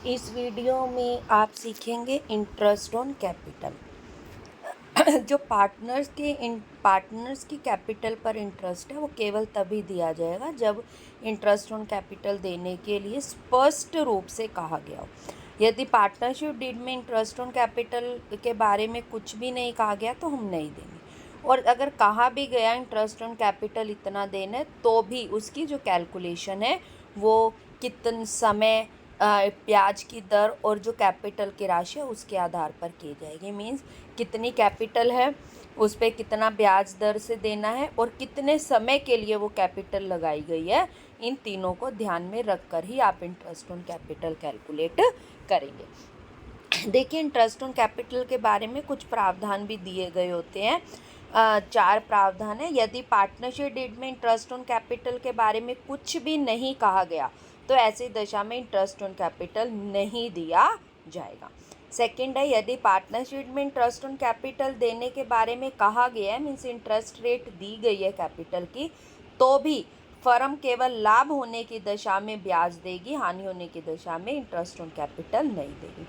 इस वीडियो में आप सीखेंगे इंटरेस्ट ऑन कैपिटल। जो पार्टनर्स की कैपिटल पर इंटरेस्ट है वो केवल तभी दिया जाएगा जब इंटरेस्ट ऑन कैपिटल देने के लिए स्पष्ट रूप से कहा गया हो। यदि पार्टनरशिप डीड में इंटरेस्ट ऑन कैपिटल के बारे में कुछ भी नहीं कहा गया तो हम नहीं देंगे, और अगर कहा भी गया इंटरेस्ट ऑन कैपिटल इतना देना है तो भी उसकी जो कैलकुलेशन है वो कितने समय, ब्याज की दर और जो कैपिटल की राशि है उसके आधार पर की जाएगी। मीन्स कितनी कैपिटल है, उस पर कितना ब्याज दर से देना है और कितने समय के लिए वो कैपिटल लगाई गई है, इन तीनों को ध्यान में रखकर ही आप इंटरेस्ट ऑन कैपिटल कैलकुलेट करेंगे। देखिए, इंटरेस्ट ऑन कैपिटल के बारे में कुछ प्रावधान भी दिए गए होते हैं। 4 प्रावधान है। यदि पार्टनरशिप डीड में इंटरेस्ट ऑन कैपिटल के बारे में कुछ भी नहीं कहा गया तो ऐसी दशा में इंटरेस्ट ऑन कैपिटल नहीं दिया जाएगा। सेकंड है, यदि पार्टनरशिप में इंटरेस्ट ऑन कैपिटल देने के बारे में कहा गया है, मीन्स इंटरेस्ट रेट दी गई है कैपिटल की, तो भी फर्म केवल लाभ होने की दशा में ब्याज देगी, हानि होने की दशा में इंटरेस्ट ऑन कैपिटल नहीं देगी।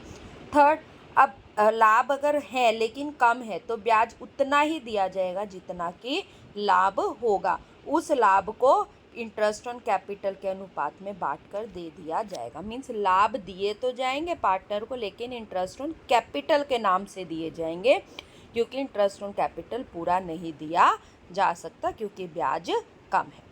थर्ड, अब लाभ अगर है लेकिन कम है तो ब्याज उतना ही दिया जाएगा जितना कि लाभ होगा, उस लाभ को इंटरेस्ट ऑन कैपिटल के अनुपात में बांटकर दे दिया जाएगा। मीन्स लाभ दिए तो जाएंगे पार्टनर को, लेकिन इंटरेस्ट ऑन कैपिटल के नाम से दिए जाएंगे, क्योंकि इंटरेस्ट ऑन कैपिटल पूरा नहीं दिया जा सकता क्योंकि ब्याज कम है।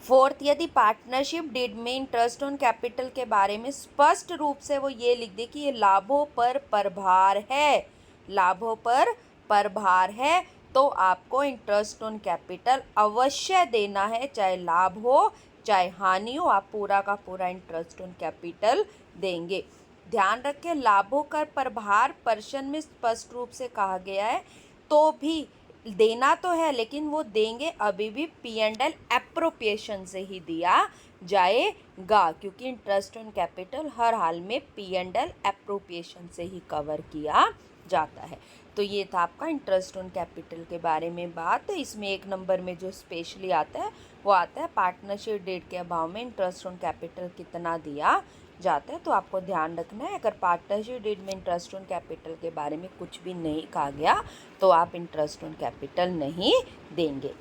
फोर्थ, यदि पार्टनरशिप डीड में इंटरेस्ट ऑन कैपिटल के बारे में स्पष्ट रूप से वो ये लिख दे कि ये लाभों पर प्रभार है, लाभों पर प्रभार है, तो आपको इंटरेस्ट ऑन कैपिटल अवश्य देना है, चाहे लाभ हो चाहे हानि हो, आप पूरा का पूरा इंटरेस्ट ऑन कैपिटल देंगे। ध्यान रखें, लाभों का प्रभार पर्सन में स्पष्ट रूप से कहा गया है, तो भी देना तो है लेकिन वो देंगे अभी भी P&L एप्रोप्रिएशन से ही दिया जाएगा, क्योंकि इंटरेस्ट ऑन कैपिटल हर हाल में P&L एप्रोप्रिएशन से ही कवर किया जाता है। तो ये था आपका इंटरेस्ट ऑन कैपिटल के बारे में बात। इसमें 1 नंबर में जो स्पेशली आता है वो आता है पार्टनरशिप डेट के अभाव में इंटरेस्ट ऑन कैपिटल कितना दिया जाता है। तो आपको ध्यान रखना है, अगर पार्टनरशिप डीड में इंटरेस्ट ऑन कैपिटल के बारे में कुछ भी नहीं कहा गया तो आप इंटरेस्ट ऑन कैपिटल नहीं देंगे।